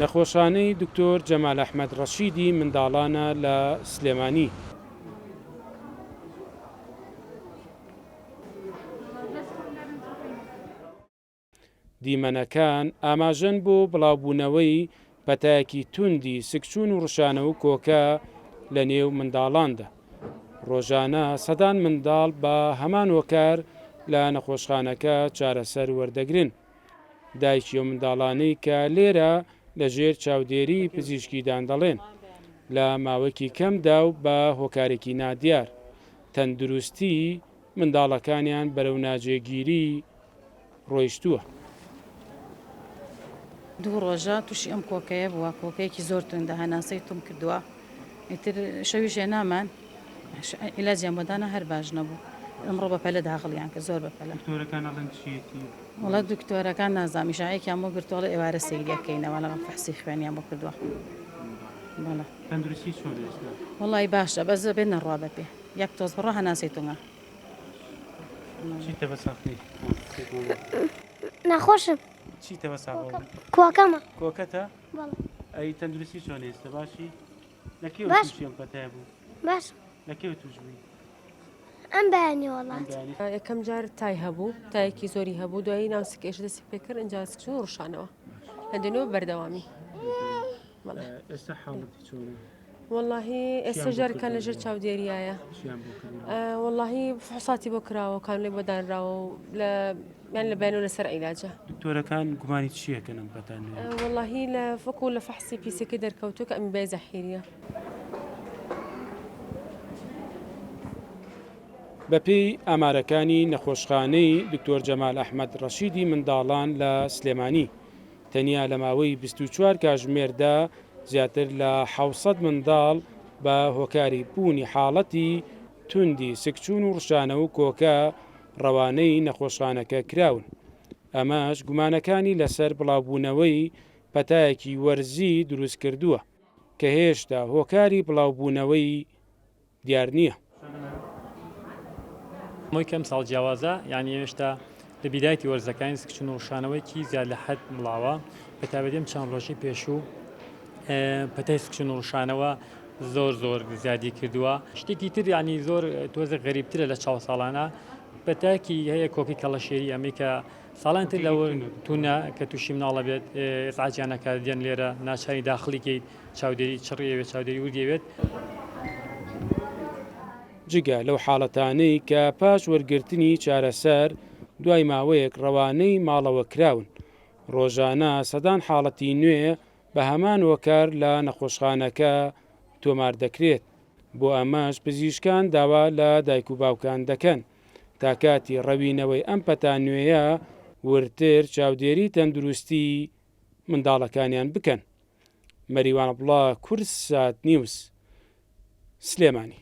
نەخۆشانەی دکتۆر جەمال ئەحمەد ڕەشیدی منداڵانە لە سلێمانی. دیمەنەکان ئاماژەن بۆ بڵاوبوونەوەی پەتایەکی توندی سکچوون و ڕشانە و کۆکە لە نێو منداڵاندا. ڕۆژانە سەدان منداڵ بە هەمان هۆکار لە نەخۆشخانەکە چارەسەر وەردەگرن. دایکی و منداڵانەی کە لێرە لەژێر چاودێری پزیشکیدان دەڵێن لە ماوەیەکی کەمدا و بە هۆکارێکی نادیار تەندروستی منداڵەکانیان بەرەو ناجێگیری ڕۆیشتووە. دوو ڕۆژە تووشی ئەم کۆکەیە بووە، کۆکەیەکی زۆر توندە، هەناسەی توم کردووە. ئیتر شەویشێ نامان عیلاجیان بۆدانە هەر باش نەبوو. ئەمڕۆ بەپەلە داخڵیان کە زۆر بەپەلە. وڵات دکتۆرەکان نازامی شایەکیان بۆ گرتووە ئێوارە سەیریەکەینەوە لە فەحسی خوێنیان بۆ کردووە. تەندروستی چۆن؟ وڵی باشە بەس بێت نەڕوا بەپێ یەک تۆز بڕۆ هەناسی تونگە. چیتە بە ساختی؟ نەخۆشم. چیتە بە ساغڵ؟ کۆکەمە. کۆکەتە؟ بەڵێ. ئەی تەندروستی چۆن ئێستا باشی؟ لەکێوە باش. تووشی ئەم پەتایە بوو؟ باش. لەکێوە تووش بووی؟ ئەم بەیانی وڵات. یەکەم جار تای هەبوو، تایەکی زۆری هەبوو، دوایی ناوسکێش دەستی پێکرد ئەنجا سکچوون و ڕشانەوە هەندێنەوە بەردەوامی. ئێستا حاڵەتی چۆنە؟ واللهی ئێستا ژارەکان لەژێر چاودێریایە. واللهی فحوساتی بۆ کراوە، کانولەی بۆ دانراوە و یان لە بەیانەوە لەسەر عیلاجە. دکتۆرەکان گومانی چیەکەن ئەم پەتانە؟ واللهی لە فەکو لە فەحسی پیسەکەی دەرکەوتووە کە ئەمی بای زەحیریە. بەپێی ئامارەکانی نەخۆشخانەی دکتۆر جەمال ئەحمەد ڕەشیدی منداڵان لە سلێمانی تەنیا لە ماوەی 24 کاتژمێردا زیاتر لە 700 منداڵ بە هۆکاری بوونی حاڵەتی توندی سکچوون و ڕشانە و کۆکە ڕەوانەی نەخۆشخانەکە کراون. ئەمەش گومانەکانی لەسەر بڵاوبوونەوەی پەتایەکی وەرزی دروست کردووە کە هێشتا هۆکاری بڵاوبوونەوەی دیار نییە. مۆی کەم ساڵ جیاوازە یعنی هێشتا لە بیدایەتی وەرزەکانی سکچوون و ڕشانەوەیکی زیاد لە حەد بڵاوە بە تایبەتیم چەند ڕۆژی پێشوو پەتای سکچوون و ڕشانەوە زۆر زیادی کردووە. شتێکی تر ینی زۆر تۆزە غەریبترە لە چاو ساڵانە پەتایەکی هەیە کۆکی کەڵەشێری ئەمریکا ساڵان تر لەوە تونە کە تووشی مناڵە بێت ئێسعاجیانەکە دێن لێرە ناچاری داخلیکەیت چاودێری چڕیەوێت چاودێری وردیەوێت. جگە لەو حاڵەتانەی کە پاش وەرگرتنی چارەسەر دوای ماوەیەک ڕەوانەی ماڵەوە کراون، ڕۆژانە سەدان حاڵەتی نوێ بە هەمان وەکار لە نەخۆشخانەکە تۆمار دەکرێت. بۆ ئەمەش پزیشکان داوا لە دایک و باوکان دەکەن تا کاتی ڕەوینەوەی ئەم پەتان نوێیە ورتر چاودێری تەندروستی منداڵەکانیان بکەن. مەریوان بڵا، کورس سات نیوز، سلێمانی.